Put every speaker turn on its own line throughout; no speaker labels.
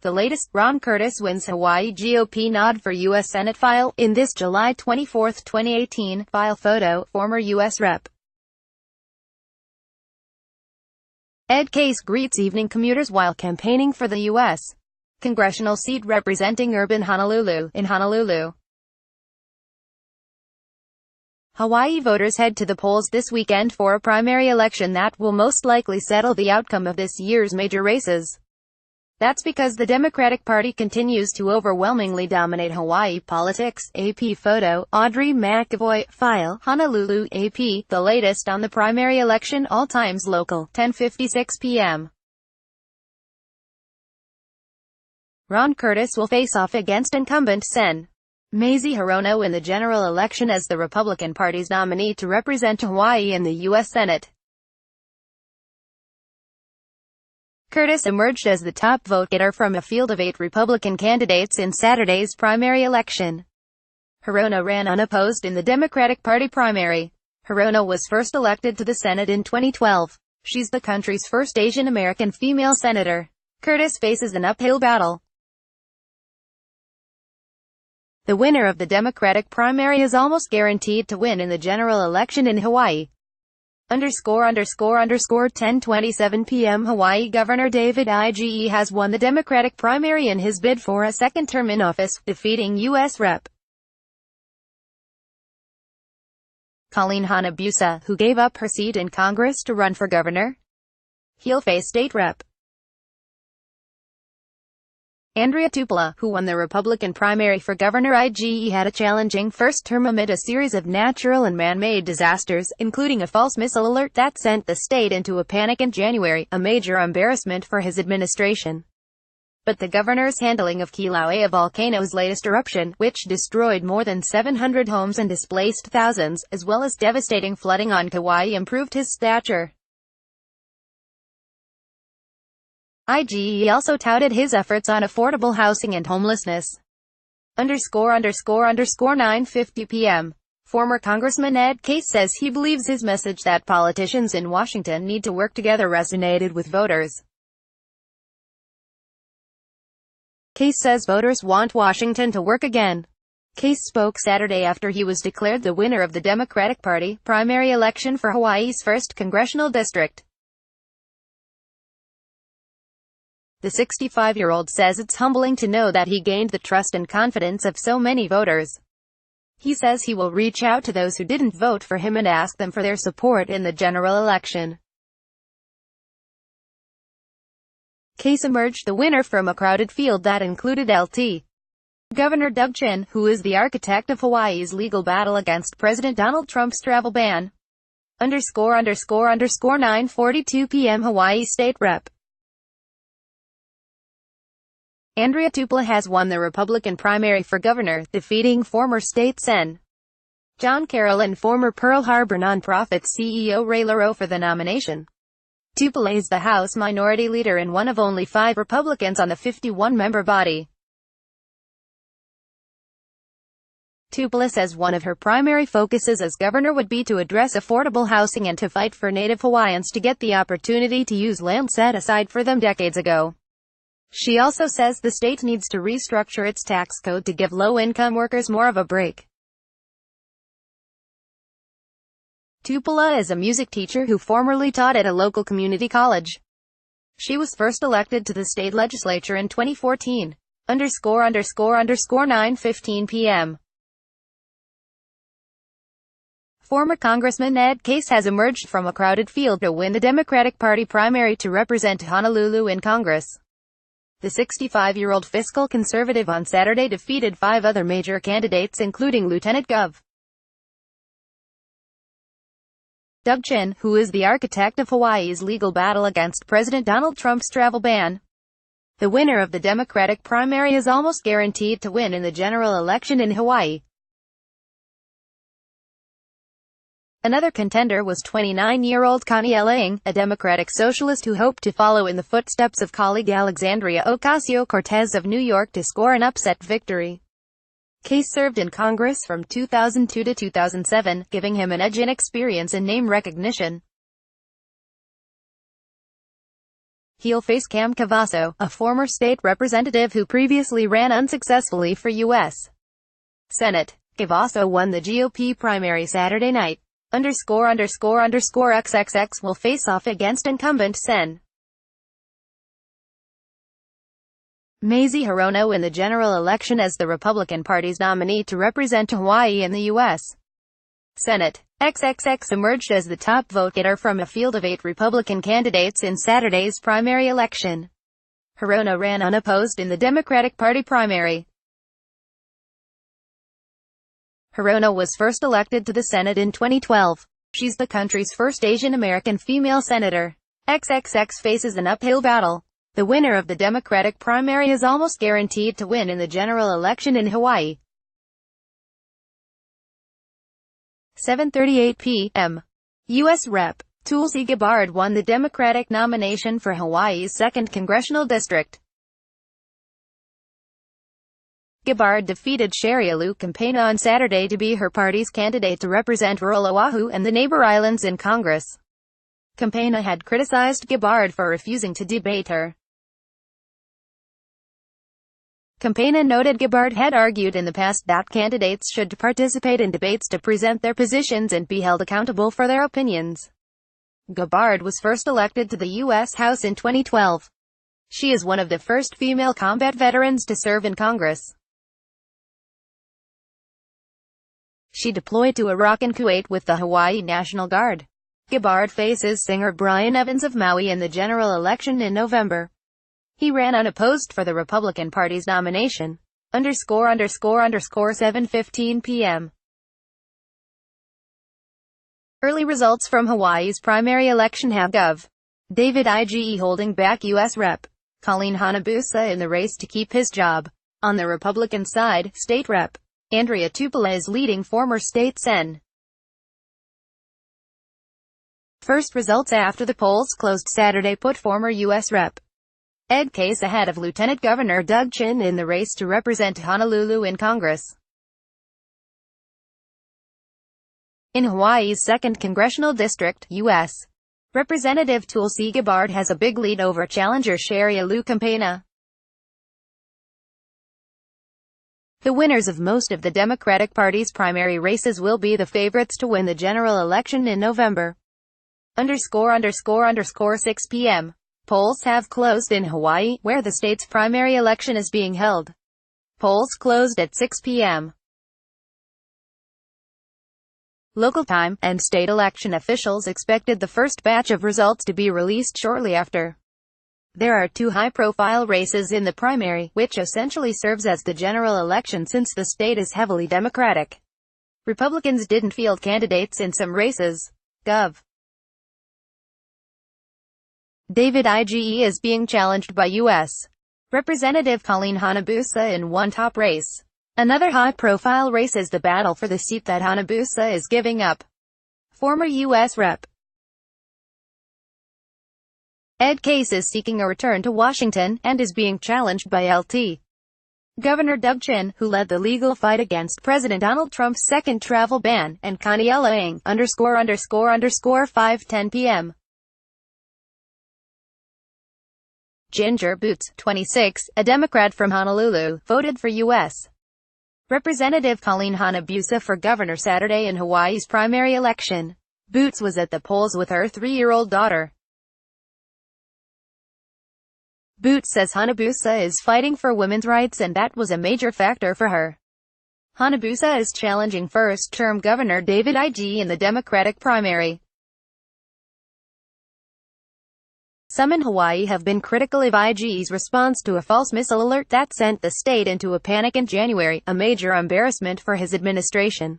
The latest, Ron Curtis wins Hawaii GOP nod for U.S. Senate file. In this July 24, 2018, file photo, former U.S. Rep. Ed Case greets evening commuters while campaigning for the U.S. congressional seat representing urban Honolulu, in Honolulu. Hawaii voters head to the polls this weekend for a primary election that will most likely settle the outcome of this year's major races. That's because the Democratic Party continues to overwhelmingly dominate Hawaii politics. AP photo, Audrey McAvoy, file, Honolulu, AP, the latest on the primary election, all times local, 10:56 p.m. Ron Curtis will face off against incumbent Sen. Mazie Hirono in the general election as the Republican Party's nominee to represent Hawaii in the U.S. Senate. Curtis emerged as the top vote-getter from a field of 8 Republican candidates in Saturday's primary election. Hirono ran unopposed in the Democratic Party primary. Hirono was first elected to the Senate in 2012. She's the country's first Asian American female senator. Curtis faces an uphill battle. The winner of the Democratic primary is almost guaranteed to win in the general election in Hawaii. 10:27 p.m. Hawaii Governor David Ige has won the Democratic primary in his bid for a second term in office, defeating U.S. Rep. Colleen Hanabusa, who gave up her seat in Congress to run for governor. He'll face State Rep. Andrea Tupela, who won the Republican primary for governor. Ige had a challenging first term amid a series of natural and man-made disasters, including a false missile alert that sent the state into a panic in January, a major embarrassment for his administration. But the governor's handling of Kilauea volcano's latest eruption, which destroyed more than 700 homes and displaced thousands, as well as devastating flooding on Kauai, improved his stature. Ige also touted his efforts on affordable housing and homelessness. 9:50 p.m. Former Congressman Ed Case says he believes his message that politicians in Washington need to work together resonated with voters. Case says voters want Washington to work again. Case spoke Saturday after he was declared the winner of the Democratic Party primary election for Hawaii's 1st congressional district. The 65-year-old says it's humbling to know that he gained the trust and confidence of so many voters. He says he will reach out to those who didn't vote for him and ask them for their support in the general election. Case emerged the winner from a crowded field that included Lt. Governor Doug Chin, who is the architect of Hawaii's legal battle against President Donald Trump's travel ban. 9:42 p.m. Hawaii State Rep. Andrea Tupela has won the Republican primary for governor, defeating former state Sen. John Carroll and former Pearl Harbor nonprofit CEO Ray LaRoe for the nomination. Tupela is the House Minority Leader and one of only 5 Republicans on the 51-member body. Tupela says one of her primary focuses as governor would be to address affordable housing and to fight for Native Hawaiians to get the opportunity to use land set aside for them decades ago. She also says the state needs to restructure its tax code to give low-income workers more of a break. Tupela is a music teacher who formerly taught at a local community college. She was first elected to the state legislature in 2014. 9:15 p.m. Former Congressman Ed Case has emerged from a crowded field to win the Democratic Party primary to represent Honolulu in Congress. The 65-year-old fiscal conservative on Saturday defeated 5 other major candidates including Lieutenant Gov. Doug Chin, who is the architect of Hawaii's legal battle against President Donald Trump's travel ban. The winner of the Democratic primary is almost guaranteed to win in the general election in Hawaii. Another contender was 29-year-old Connie Lang, a Democratic socialist who hoped to follow in the footsteps of colleague Alexandria Ocasio-Cortez of New York to score an upset victory. Case served in Congress from 2002 to 2007, giving him an edge in experience and name recognition. He'll face Cam Cavasso, a former state representative who previously ran unsuccessfully for U.S. Senate. Cavasso won the GOP primary Saturday night. ____XXX will face off against incumbent Sen. Mazie Hirono in the general election as the Republican Party's nominee to represent Hawaii in the U.S. Senate. XXX emerged as the top vote-getter from a field of 8 Republican candidates in Saturday's primary election. Hirono ran unopposed in the Democratic Party primary. Hirono was first elected to the Senate in 2012. She's the country's first Asian American female senator. XXX faces an uphill battle. The winner of the Democratic primary is almost guaranteed to win in the general election in Hawaii. 7:38 p.m. U.S. Rep. Tulsi Gabbard won the Democratic nomination for Hawaii's 2nd Congressional District. Gabbard defeated Sherialu Kampena on Saturday to be her party's candidate to represent rural Oahu and the neighbor islands in Congress. Kampena had criticized Gabbard for refusing to debate her. Kampena noted Gabbard had argued in the past that candidates should participate in debates to present their positions and be held accountable for their opinions. Gabbard was first elected to the U.S. House in 2012. She is one of the first female combat veterans to serve in Congress. She deployed to Iraq and Kuwait with the Hawaii National Guard. Gabbard faces singer Brian Evans of Maui in the general election in November. He ran unopposed for the Republican Party's nomination. ____7:15 p.m. Early results from Hawaii's primary election have Gov. David Ige holding back U.S. Rep. Colleen Hanabusa in the race to keep his job. On the Republican side, State Rep. Andrea Tupela is leading former state Sen. First results after the polls closed Saturday put former U.S. Rep. Ed Case ahead of Lieutenant Governor Doug Chin in the race to represent Honolulu in Congress. In Hawaii's 2nd Congressional District, U.S. Representative Tulsi Gabbard has a big lead over challenger Sherialu Kampena. The winners of most of the Democratic Party's primary races will be the favorites to win the general election in November. ____6 p.m. Polls have closed in Hawaii, where the state's primary election is being held. Polls closed at 6 p.m. local time, and state election officials expected the first batch of results to be released shortly after. There are 2 high-profile races in the primary, which essentially serves as the general election since the state is heavily Democratic. Republicans didn't field candidates in some races. Gov. David Ige is being challenged by U.S. Representative Colleen Hanabusa in one top race. Another high-profile race is the battle for the seat that Hanabusa is giving up. Former U.S. Rep. Ed Case is seeking a return to Washington, and is being challenged by Lt. Governor Doug Chin, who led the legal fight against President Donald Trump's second travel ban, and Kaniela Ang, ____5:10 p.m. Ginger Boots, 26, a Democrat from Honolulu, voted for U.S. Representative Colleen Hanabusa for governor Saturday in Hawaii's primary election. Boots was at the polls with her 3-year-old daughter. Boots says Hanabusa is fighting for women's rights and that was a major factor for her. Hanabusa is challenging first-term Governor David Ige in the Democratic primary. Some in Hawaii have been critical of Ige's response to a false missile alert that sent the state into a panic in January, a major embarrassment for his administration.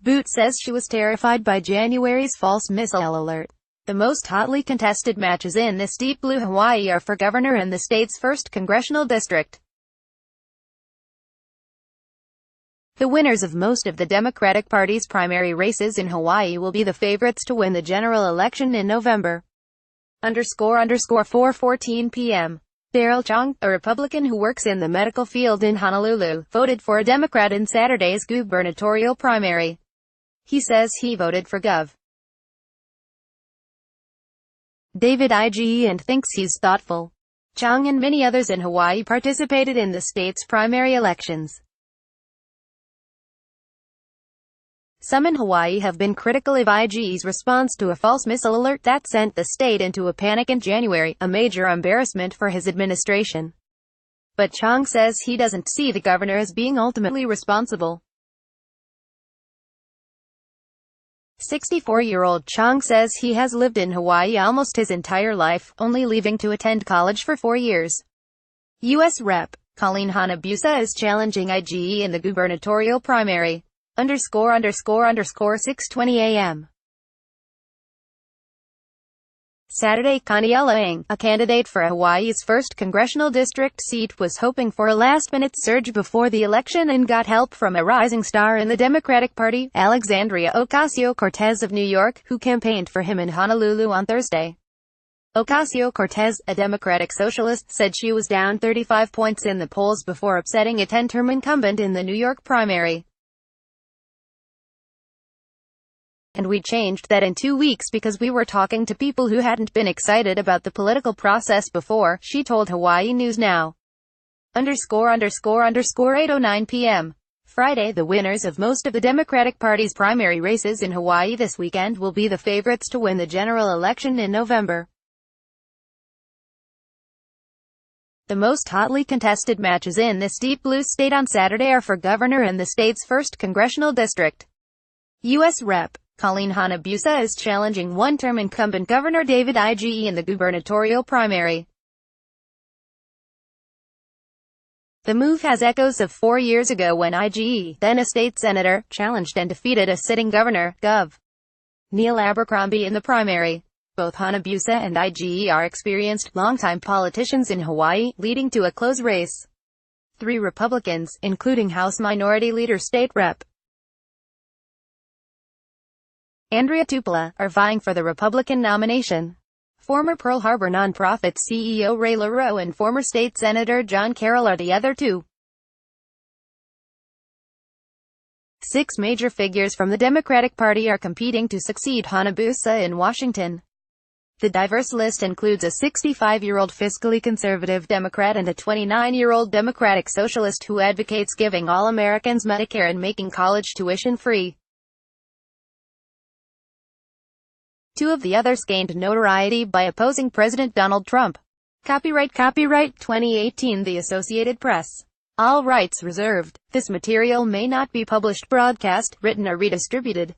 Boots says she was terrified by January's false missile alert. The most hotly contested matches in this deep blue Hawaii are for governor in the state's 1st Congressional District. The winners of most of the Democratic Party's primary races in Hawaii will be the favorites to win the general election in November. ___4:14 p.m. Daryl Chong, a Republican who works in the medical field in Honolulu, voted for a Democrat in Saturday's gubernatorial primary. He says he voted for Gov. David Ige and thinks he's thoughtful. Chang and many others in Hawaii participated in the state's primary elections. Some in Hawaii have been critical of Ige's response to a false missile alert that sent the state into a panic in January, a major embarrassment for his administration. But Chang says he doesn't see the governor as being ultimately responsible. 64-year-old Chang says he has lived in Hawaii almost his entire life, only leaving to attend college for 4 years. U.S. Rep. Colleen Hanabusa is challenging Ige in the gubernatorial primary. ____6:20 a.m. Saturday, Kaniela Ng, a candidate for Hawaii's 1st congressional district seat, was hoping for a last-minute surge before the election and got help from a rising star in the Democratic Party, Alexandria Ocasio-Cortez of New York, who campaigned for him in Honolulu on Thursday. Ocasio-Cortez, a Democratic socialist, said she was down 35 points in the polls before upsetting a 10-term incumbent in the New York primary. And we changed that in 2 weeks because we were talking to people who hadn't been excited about the political process before, she told Hawaii News Now. _____8:09 p.m. Friday, the winners of most of the Democratic Party's primary races in Hawaii this weekend will be the favorites to win the general election in November. The most hotly contested matches in this deep blue state on Saturday are for governor in the state's 1st congressional district. U.S. Rep. Colleen Hanabusa is challenging one-term incumbent Governor David Ige in the gubernatorial primary. The move has echoes of 4 years ago when Ige, then a state senator, challenged and defeated a sitting governor, Gov. Neil Abercrombie in the primary. Both Hanabusa and Ige are experienced, longtime politicians in Hawaii, leading to a close race. 3 Republicans, including House Minority Leader State Rep. Andrea Tupela, are vying for the Republican nomination. Former Pearl Harbor nonprofit CEO Ray LaRoe and former state senator John Carroll are the other 2. 6 major figures from the Democratic Party are competing to succeed Hanabusa in Washington. The diverse list includes a 65-year-old fiscally conservative Democrat and a 29-year-old Democratic socialist who advocates giving all Americans Medicare and making college tuition free. 2 of the others gained notoriety by opposing President Donald Trump. Copyright 2018 The Associated Press. All rights reserved. This material may not be published, broadcast, written or redistributed.